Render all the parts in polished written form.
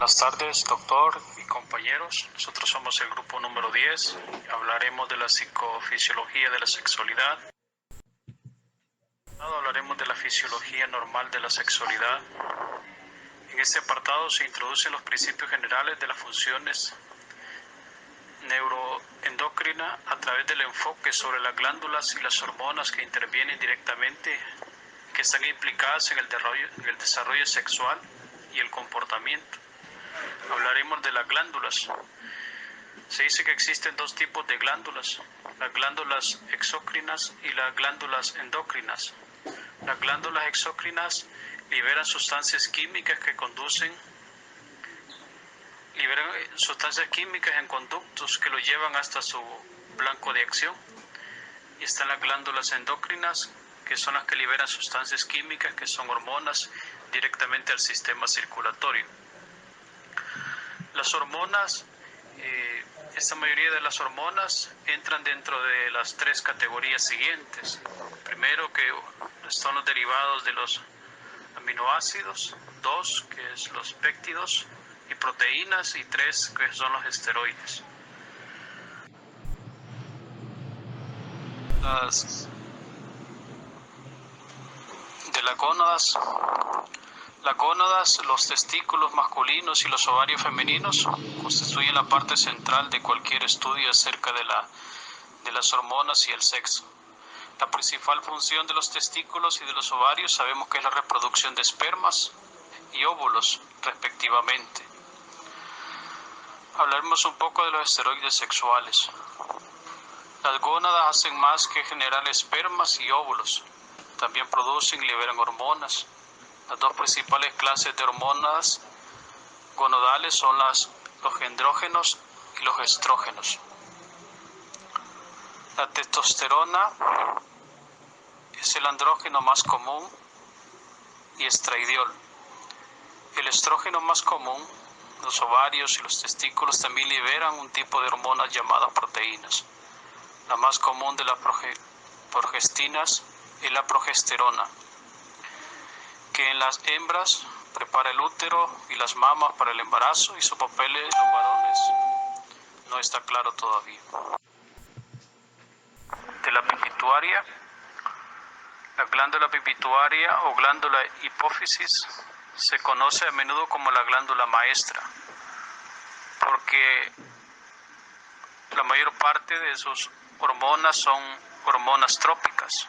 Buenas tardes, doctor y compañeros. Nosotros somos el grupo número 10. Hablaremos de la psicofisiología de la sexualidad. Hablaremos de la fisiología normal de la sexualidad. En este apartado se introducen los principios generales de las funciones neuroendocrinas a través del enfoque sobre las glándulas y las hormonas que intervienen directamente, que están implicadas en el desarrollo sexual y el comportamiento. Hablaremos de las glándulas. Se dice que existen dos tipos de glándulas, las glándulas exócrinas y las glándulas endócrinas. Las glándulas exócrinas liberan sustancias químicas en conductos que lo llevan hasta su blanco de acción. Y están las glándulas endócrinas, que son las que liberan sustancias químicas, que son hormonas, directamente al sistema circulatorio. Las hormonas, esta mayoría de las hormonas entran dentro de las tres categorías siguientes. Primero, que son los derivados de los aminoácidos. 2, que es los péptidos y proteínas. Y 3, que son los esteroides. Las gónadas, los testículos masculinos y los ovarios femeninos constituyen la parte central de cualquier estudio acerca de las hormonas y el sexo. La principal función de los testículos y de los ovarios sabemos que es la reproducción de espermas y óvulos, respectivamente. Hablaremos un poco de los esteroides sexuales. Las gónadas hacen más que generar espermas y óvulos. También producen y liberan hormonas. Las dos principales clases de hormonas gonadales son los andrógenos y los estrógenos. La testosterona es el andrógeno más común y estradiol. El estrógeno más común, los ovarios y los testículos también liberan un tipo de hormonas llamadas proteínas. La más común de las progestinas es la progesterona, que en las hembras prepara el útero y las mamas para el embarazo, y su papel en los varones no está claro todavía. De la pituitaria, la glándula pituitaria o glándula hipófisis se conoce a menudo como la glándula maestra, porque la mayor parte de sus hormonas son hormonas trópicas.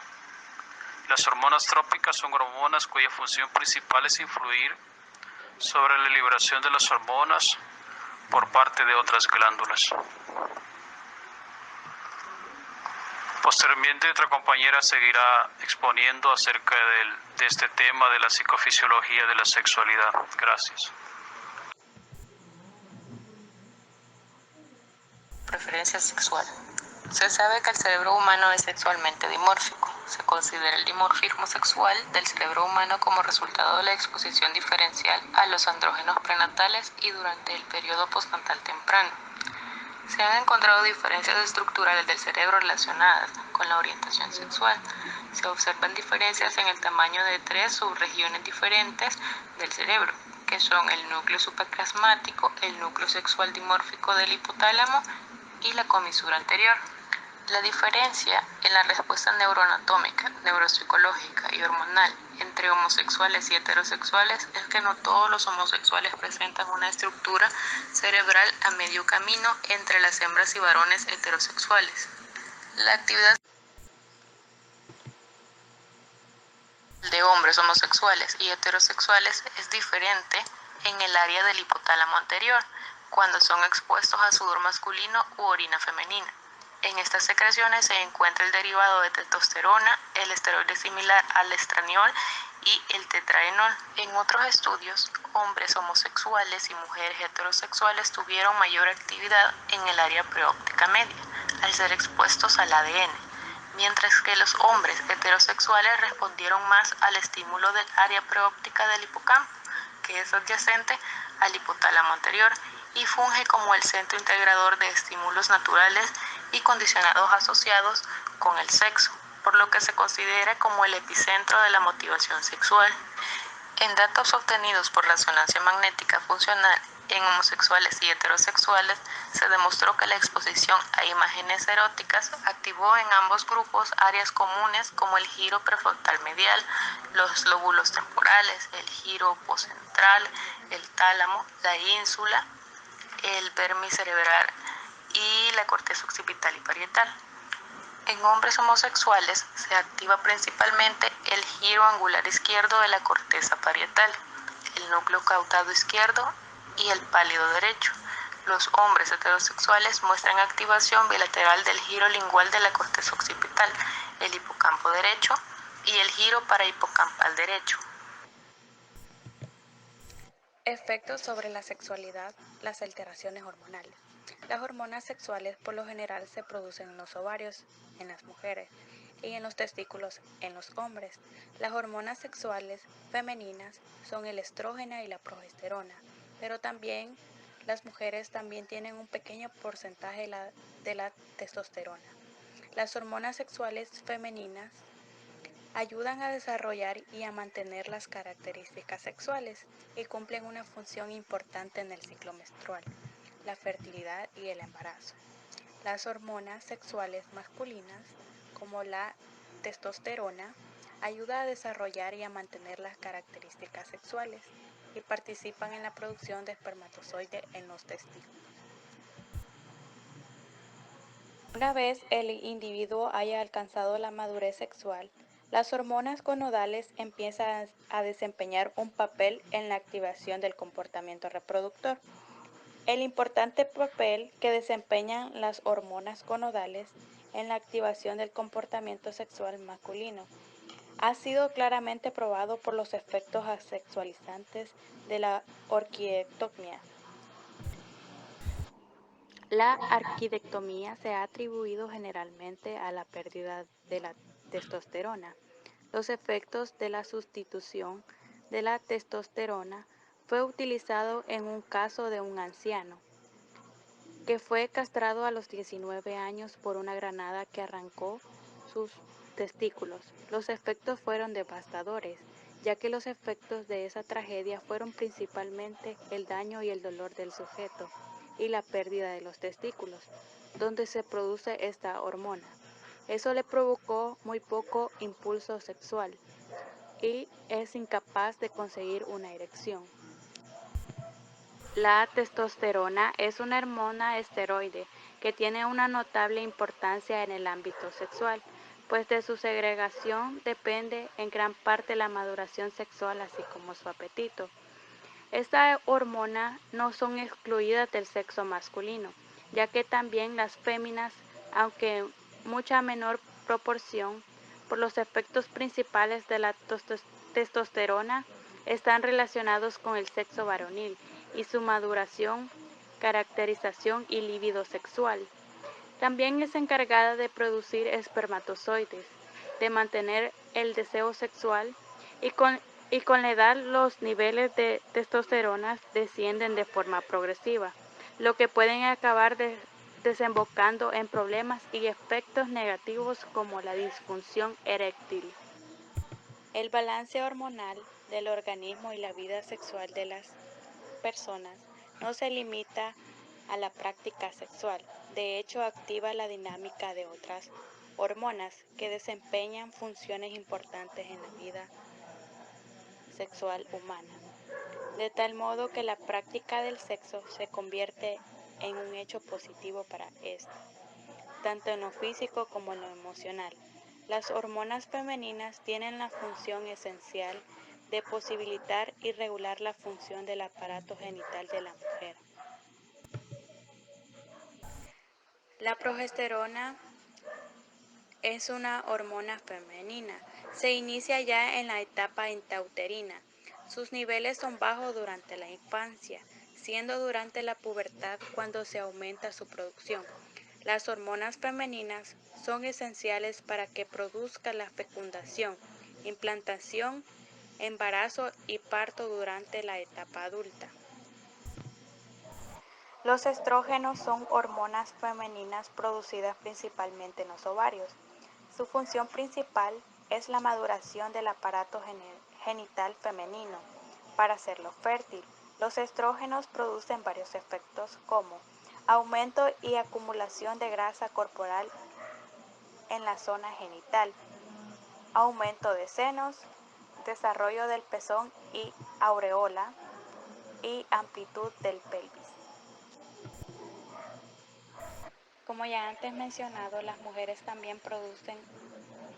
Las hormonas trópicas son hormonas cuya función principal es influir sobre la liberación de las hormonas por parte de otras glándulas. Posteriormente, otra compañera seguirá exponiendo acerca de este tema de la psicofisiología de la sexualidad. Gracias. Preferencia sexual. Se sabe que el cerebro humano es sexualmente dimórfico. Se considera el dimorfismo sexual del cerebro humano como resultado de la exposición diferencial a los andrógenos prenatales y durante el periodo postnatal temprano. Se han encontrado diferencias estructurales del cerebro relacionadas con la orientación sexual. Se observan diferencias en el tamaño de 3 subregiones diferentes del cerebro, que son el núcleo supraclasmático, el núcleo sexual dimórfico del hipotálamo y la comisura anterior. La diferencia en la respuesta neuroanatómica, neuropsicológica y hormonal entre homosexuales y heterosexuales es que no todos los homosexuales presentan una estructura cerebral a medio camino entre las hembras y varones heterosexuales. La actividad de hombres homosexuales y heterosexuales es diferente en el área del hipotálamo anterior, cuando son expuestos a sudor masculino u orina femenina. En estas secreciones se encuentra el derivado de testosterona, el esteroide similar al estradiol y el tetraenol. En otros estudios, hombres homosexuales y mujeres heterosexuales tuvieron mayor actividad en el área preóptica media, al ser expuestos al ADN, mientras que los hombres heterosexuales respondieron más al estímulo del área preóptica del hipocampo, que es adyacente al hipotálamo anterior y funge como el centro integrador de estímulos naturales y condicionados asociados con el sexo, por lo que se considera como el epicentro de la motivación sexual. En datos obtenidos por resonancia magnética funcional En homosexuales y heterosexuales se demostró que la exposición a imágenes eróticas activó en ambos grupos áreas comunes como el giro prefrontal medial, los lóbulos temporales, el giro poscentral, el tálamo, la ínsula, el vermis cerebral y la corteza occipital y parietal. En hombres homosexuales se activa principalmente el giro angular izquierdo de la corteza parietal, el núcleo caudado izquierdo y el pálido derecho. Los hombres heterosexuales muestran activación bilateral del giro lingual de la corteza occipital, el hipocampo derecho y el giro parahipocampal derecho. Efectos sobre la sexualidad, las alteraciones hormonales. Las hormonas sexuales por lo general se producen en los ovarios, en las mujeres, y en los testículos, en los hombres. Las hormonas sexuales femeninas son el estrógeno y la progesterona, pero también las mujeres también tienen un pequeño porcentaje de la testosterona. Las hormonas sexuales femeninas ayudan a desarrollar y a mantener las características sexuales y cumplen una función importante en el ciclo menstrual, la fertilidad y el embarazo. Las hormonas sexuales masculinas, como la testosterona, ayuda a desarrollar y a mantener las características sexuales y participan en la producción de espermatozoides en los testículos. Una vez el individuo haya alcanzado la madurez sexual, las hormonas gonadales empiezan a desempeñar un papel en la activación del comportamiento reproductor. El importante papel que desempeñan las hormonas gonadales en la activación del comportamiento sexual masculino ha sido claramente probado por los efectos asexualizantes de la orquiectomía. La arquidectomía se ha atribuido generalmente a la pérdida de la testosterona. Los efectos de la sustitución de la testosterona fue utilizado en un caso de un anciano que fue castrado a los 19 años por una granada que arrancó sus testículos. Los efectos fueron devastadores, ya que los efectos de esa tragedia fueron principalmente el daño y el dolor del sujeto y la pérdida de los testículos, donde se produce esta hormona. Eso le provocó muy poco impulso sexual y es incapaz de conseguir una erección. La testosterona es una hormona esteroide que tiene una notable importancia en el ámbito sexual, pues de su segregación depende en gran parte la maduración sexual así como su apetito. Esta hormona no son excluidas del sexo masculino, ya que también las féminas, aunque en mucha menor proporción, por los efectos principales de la testosterona, están relacionados con el sexo varonil y su maduración, caracterización y libido sexual. También es encargada de producir espermatozoides, de mantener el deseo sexual y con la edad los niveles de testosterona descienden de forma progresiva, lo que pueden acabar desembocando en problemas y efectos negativos como la disfunción eréctil. El balance hormonal del organismo y la vida sexual de las personas no se limita a la práctica sexual, de hecho activa la dinámica de otras hormonas que desempeñan funciones importantes en la vida sexual humana, de tal modo que la práctica del sexo se convierte en un hecho positivo para ésta, tanto en lo físico como en lo emocional. Las hormonas femeninas tienen la función esencial de posibilitar y regular la función del aparato genital de la mujer. La progesterona es una hormona femenina. Se inicia ya en la etapa intrauterina. Sus niveles son bajos durante la infancia, siendo durante la pubertad cuando se aumenta su producción. Las hormonas femeninas son esenciales para que produzca la fecundación, implantación, embarazo y parto durante la etapa adulta. Los estrógenos son hormonas femeninas producidas principalmente en los ovarios. Su función principal es la maduración del aparato genital femenino para hacerlo fértil. Los estrógenos producen varios efectos como aumento y acumulación de grasa corporal en la zona genital, aumento de senos, desarrollo del pezón y aureola y amplitud del pelvis. Como ya antes mencionado, las mujeres también producen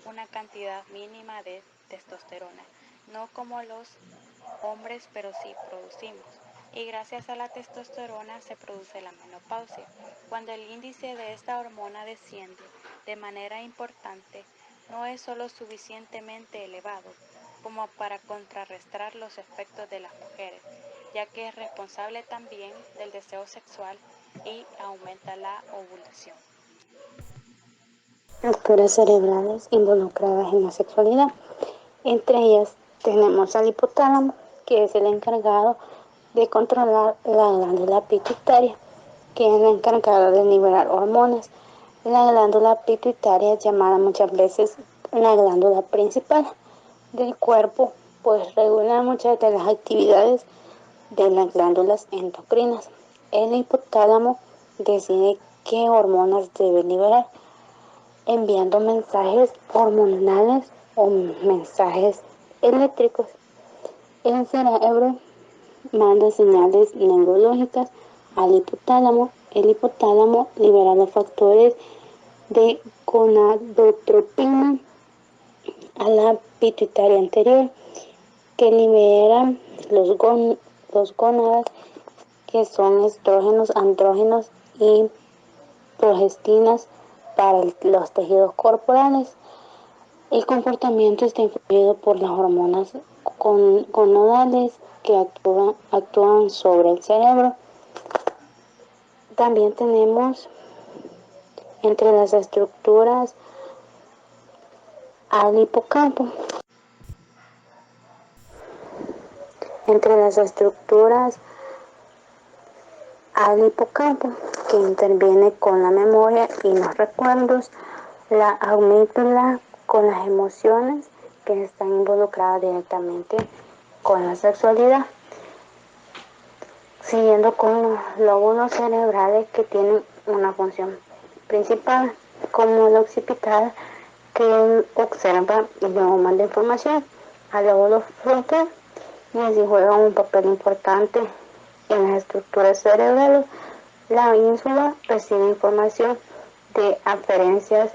una cantidad mínima de testosterona, no como los hombres, pero sí producimos. Y gracias a la testosterona se produce la menopausia. Cuando el índice de esta hormona desciende de manera importante, no es solo suficientemente elevado como para contrarrestar los efectos de las mujeres, ya que es responsable también del deseo sexual y aumenta la ovulación. Estructuras cerebrales involucradas en la sexualidad. Entre ellas tenemos al hipotálamo, que es el encargado de controlar la glándula pituitaria, que es la encargada de liberar hormonas. La glándula pituitaria es llamada muchas veces la glándula principal del cuerpo, pues regula muchas de las actividades de las glándulas endocrinas. El hipotálamo decide qué hormonas debe liberar, enviando mensajes hormonales o mensajes eléctricos. El cerebro manda señales neurológicas al hipotálamo. El hipotálamo libera los factores de gonadotropina a la pituitaria anterior, que liberan los gónadas, que son estrógenos, andrógenos y progestinas para los tejidos corporales. El comportamiento está influido por las hormonas gonadales que actúan sobre el cerebro. También tenemos entre las estructuras al hipocampo. Entre las estructuras al hipocampo, que interviene con la memoria y los recuerdos, la amígdala con las emociones, que están involucradas directamente con la sexualidad, siguiendo con los lóbulos cerebrales que tienen una función principal, como el occipital, que observa y luego manda información al lóbulo frontal y así juega un papel importante en las estructuras cerebrales. La ínsula recibe información de aferencias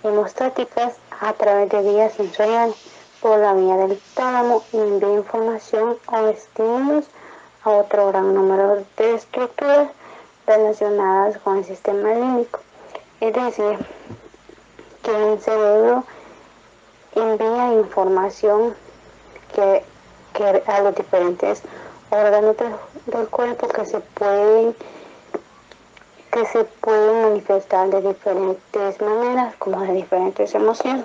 hemostáticas a través de vías sensoriales por la vía del tálamo y envía información o estímulos a otro gran número de estructuras relacionadas con el sistema límbico. Es decir, que el cerebro envía información que a los diferentes órganos del cuerpo que se pueden manifestar de diferentes maneras, como de diferentes emociones.